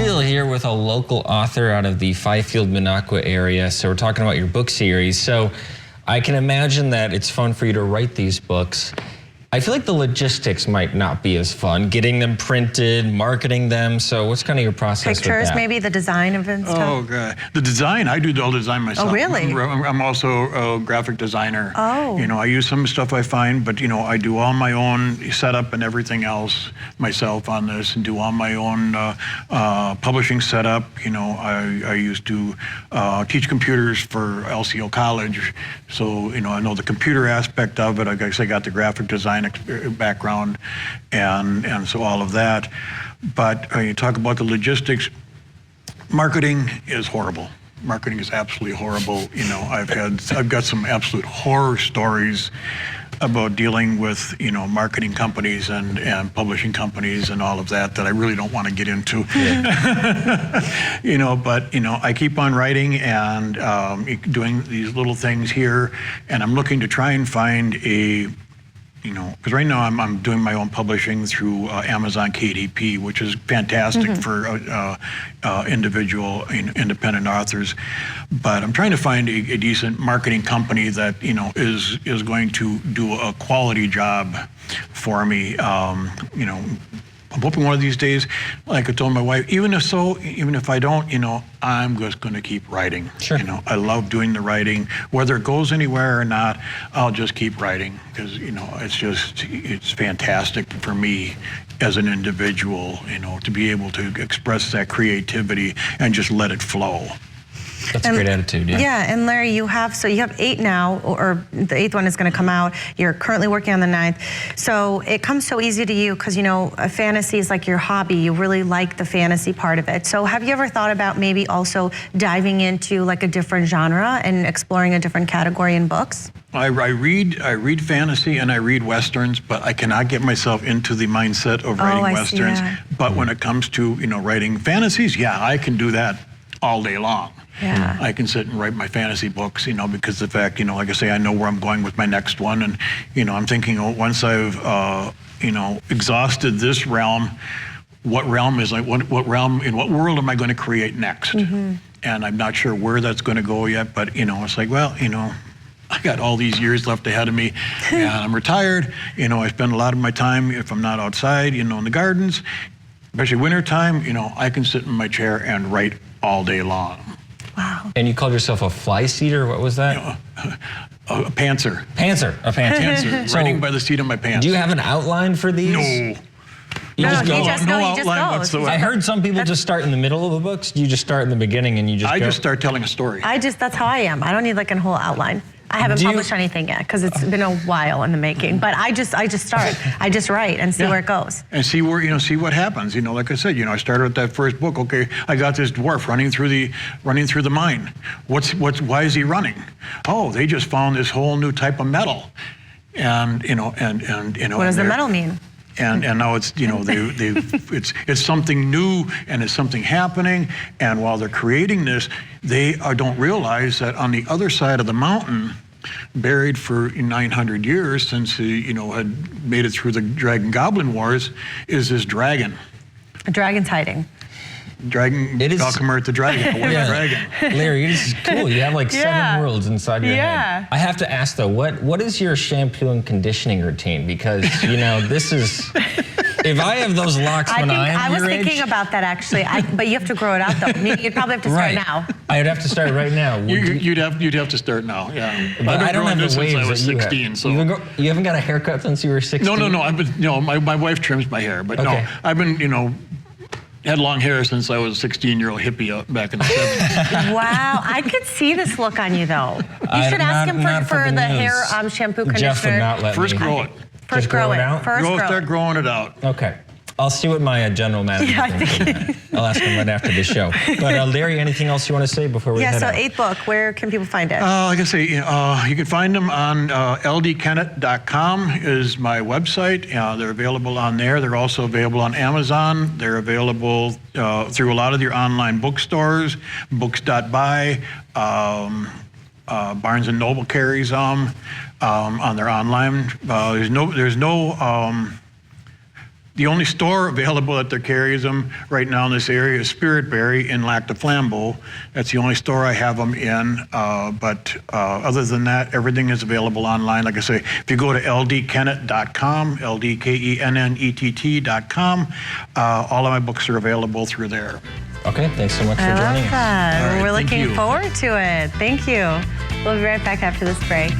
still here with a local author out of the Fifield-Minocqua area. So we're talking about your book series. So I can imagine that it's fun for you to write these books. I feel like the logistics might not be as fun, getting them printed, marketing them. So what's kind of your process with Pictures, that? maybe, the design of it and stuff? Oh, God. The design, I do all the design myself. Oh, really? I'm also a graphic designer. Oh. You know, I use some stuff I find, but, you know, I do all my own setup and everything else myself on this, and do all my own publishing setup. You know, I used to teach computers for LCO College, so, you know, I know the computer aspect of it. I guess I got the graphic design background, and so all of that. But you talk about the logistics, marketing is horrible. Marketing is absolutely horrible. You know, I've got some absolute horror stories about dealing with, you know, marketing companies and publishing companies and all of that I really don't want to get into. Yeah. You know, but, you know, I keep on writing and doing these little things here, and I'm looking to try and find a, you know, because right now I'm doing my own publishing through Amazon KDP, which is fantastic for individual independent authors. But I'm trying to find a decent marketing company that, you know, is going to do a quality job for me. You know, I'm hoping one of these days, like I told my wife, even if I don't, you know, I'm just going to keep writing. Sure. You know, I love doing the writing. Whether it goes anywhere or not, I'll just keep writing, because, you know, it's fantastic for me as an individual, you know, to be able to express that creativity and just let it flow. That's a great attitude, yeah. Yeah, and Larry, you have 8 now, or the 8th one is going to come out. You're currently working on the 9th. So it comes so easy to you because, you know, fantasy is like your hobby. You really like the fantasy part of it. So have you ever thought about maybe also diving into like a different genre and exploring a different category in books? I read fantasy and I read Westerns, but I cannot get myself into the mindset of writing Westerns. Yeah. But when it comes to, you know, writing fantasies, yeah, I can do that all day long. Yeah. I can sit and write my fantasy books, you know, because the fact, you know, like I say, I know where I'm going with my next one, and, you know, I'm thinking, oh, once I've, you know, exhausted this realm, what realm is like, what realm, in what world am I going to create next? And I'm not sure where that's going to go yet, but, you know, it's like, well, you know, I got all these years left ahead of me, and I'm retired. You know, I spend a lot of my time, if I'm not outside, you know, in the gardens, especially winter time, you know, I can sit in my chair and write all day long. Wow. And you called yourself a fly seater? What was that? You know, a pantser. Pantser, a pantser. Pantser, So, writing by the seat of my pants. do you have an outline for these? No. You just go. No outline whatsoever. I heard some people just start in the middle of the books. You just start in the beginning and you just I go? just start telling a story. That's how I am. I don't need like a whole outline. I haven't published anything yet because it's been a while in the making. But I just start. I just write and see where it goes. And see where, you know, see what happens. You know, like I said, you know, I started with that first book. Okay, I got this dwarf running through the mine. Why is he running? Oh, they just found this whole new type of metal. And you know, and you know. What does the metal mean? And now it's, you know, it's something new, and it's something happening. And while they're creating this, they don't realize that on the other side of the mountain, buried for 900 years since he, you know, had made it through the Dragon Goblin Wars, is this dragon. A dragon's hiding. Dragon, Valkamert the dragon. What is dragon? Larry, this is cool. You have like 7 worlds inside your head. I have to ask though, what is your shampoo and conditioning routine? Because, you know, this is, if I have those locks when I am I was your thinking age, about that actually, but you have to grow it out though. You'd probably have to start now. I would have to start right now. You'd have to start now. Yeah. But I don't have the waves since I was that you 16. have. So you haven't got a haircut since you were 16. No. I've been, you know, my wife trims my hair, but no, I've been, you know, had long hair since I was a 16-year-old hippie back in the 70s. Wow, I could see this look on you though. You should ask him for the hair shampoo conditioner. Jeff would not let First me. grow it. First grow it out? First grow it. Start growing it out. Okay. I'll see what my general manager thinks. I'll ask him right after the show. But Larry, anything else you want to say before we head out? 8th book, where can people find it? Like I say, you can find them on ldkinnett.com is my website. They're available on there. They're also available on Amazon. They're available through a lot of your online bookstores, books.buy, Barnes & Noble carries them on their online. There's no The only store available that carries them right now in this area is Spirit Berry in Lac de Flambeau. That's the only store I have them in. But other than that, everything is available online. Like I say, if you go to ldkinnett.com, ldkennett.com, all of my books are available through there. Okay, thanks so much for I joining love us. that. All right, We're thank looking you. forward to it. Thank you. We'll be right back after this break.